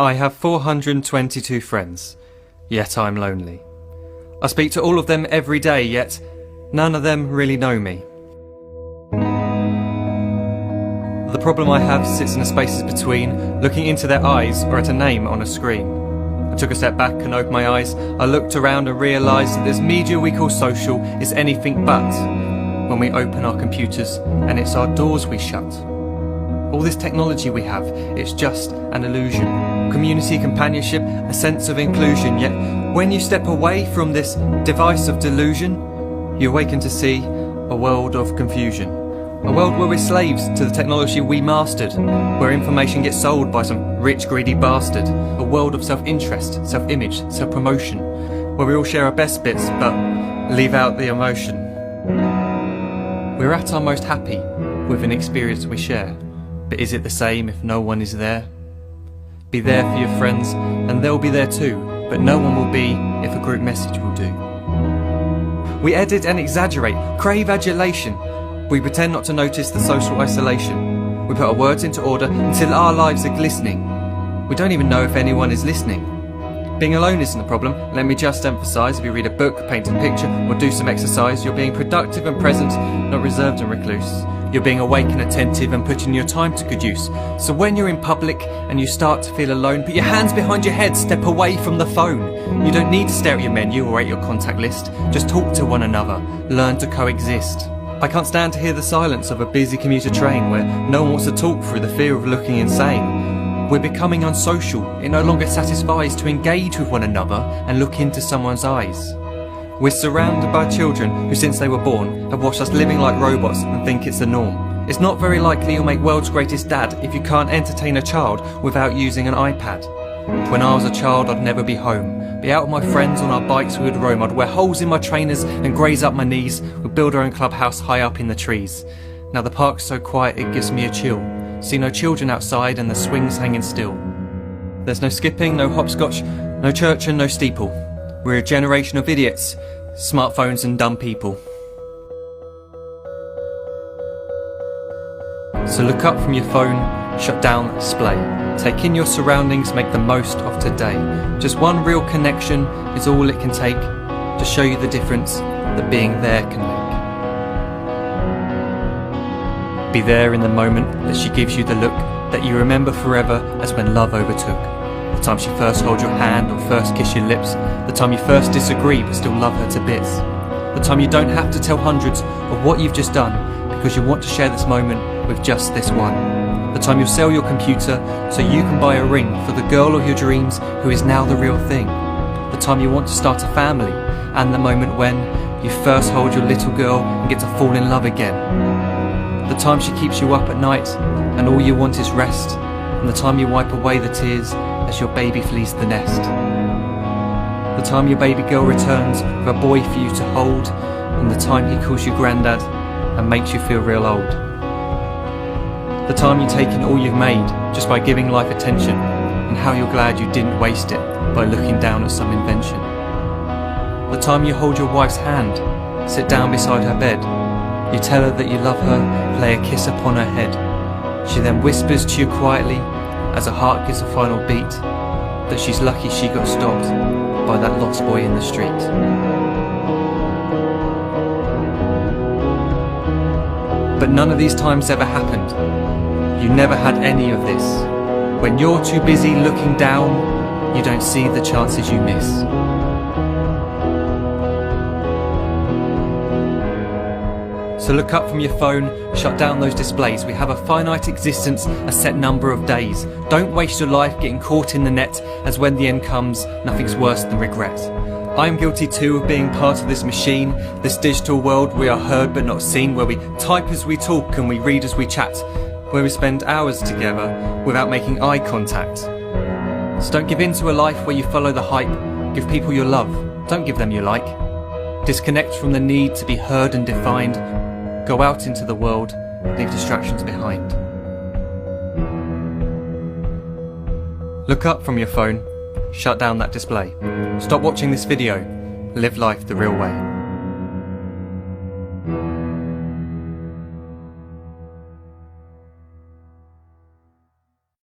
I have 422 friends, yet I'm lonely. I speak to all of them every day, yet none of them really know me. The problem I have sits in the spaces between looking into their eyes or at a name on a screen. I took a step back and opened my eyes. I looked around and realised that this media we call social is anything but when we open our computers and it's our doors we shut. All this technology we have, it's just an illusion. Community, companionship, a sense of inclusion. Yet when you step away from this device of delusion, you awaken to see a world of confusion. A world where we're slaves to the technology we mastered, where information gets sold by some rich, greedy bastard. A world of self-interest, self-image, self-promotion, where we all share our best bits but leave out the emotion. We're at our most happy with an experience we share, but is it the same if no one is there? Be there for your friends and they'll be there too, but no one will be if a group message will do. We edit and exaggerate, crave adulation. We pretend not to notice the social isolation. We put our words into order until our lives are glistening. We don't even know if anyone is listening. Being alone isn't the problem. Let me just emphasise, if you read a book, paint a picture, or do some exercise, you're being productive and present, not reserved and recluse. You're being awake and attentive and putting your time to good use. So when you're in public and you start to feel alone, put your hands behind your head, step away from the phone. You don't need to stare at your menu or at your contact list. Just talk to one another. Learn to coexist. I can't stand to hear the silence of a busy commuter train where no one wants to talk through the fear of looking insane. We're becoming unsocial. It no longer satisfies to engage with one another and look into someone's eyes. We're surrounded by children who, since they were born, have watched us living like robots and think it's the norm. It's not very likely you'll make world's greatest dad if you can't entertain a child without using an iPad. When I was a child, I'd never be home. Be out with my friends on our bikes, we would roam. I'd wear holes in my trainers and graze up my knees. We'd build our own clubhouse high up in the trees. Now the park's so quiet it gives me a chill. See no children outside and the swings hanging still. There's no skipping, no hopscotch, no church and no steeple. We're a generation of idiots, smartphones and dumb people. So look up from your phone, shut down the display. Take in your surroundings, make the most of today. Just one real connection is all it can take to show you the difference that being there can make. Be there in the moment that she gives you the look that you remember forever as when love overtook. The time she first holds your hand or first kiss your lips. The time you first disagree but still love her to bits. The time you don't have to tell hundreds of what you've just done because you want to share this moment with just this one. The time you'll sell your computer so you can buy a ring for the girl of your dreams who is now the real thing. The time you want to start a family and the moment when you first hold your little girl and get to fall in love again. The time she keeps you up at night and all you want is rest. And the time you wipe away the tears as your baby flees the nest. The time your baby girl returns with a boy for you to hold, and the time he calls you granddad and makes you feel real old. The time you take in all you've made just by giving life attention, and how you're glad you didn't waste it by looking down at some invention. The time you hold your wife's hand, sit down beside her bed, you tell her that you love her, lay a kiss upon her head. She then whispers to you quietly, as her heart gives a final beat, that she's lucky she got stopped by that lost boy in the street. But none of these times ever happened. You never had any of this. When you're too busy looking down, you don't see the chances you miss. So look up from your phone, shut down those displays. We have a finite existence, a set number of days. Don't waste your life getting caught in the net, as when the end comes, nothing's worse than regret. I'm guilty too of being part of this machine, this digital world we are heard but not seen, where we type as we talk and we read as we chat, where we spend hours together without making eye contact. So don't give in to a life where you follow the hype. Give people your love, don't give them your like. Disconnect from the need to be heard and defined. Go out into the world, leave distractions behind. Look up from your phone, shut down that display. Stop watching this video, live life the real way.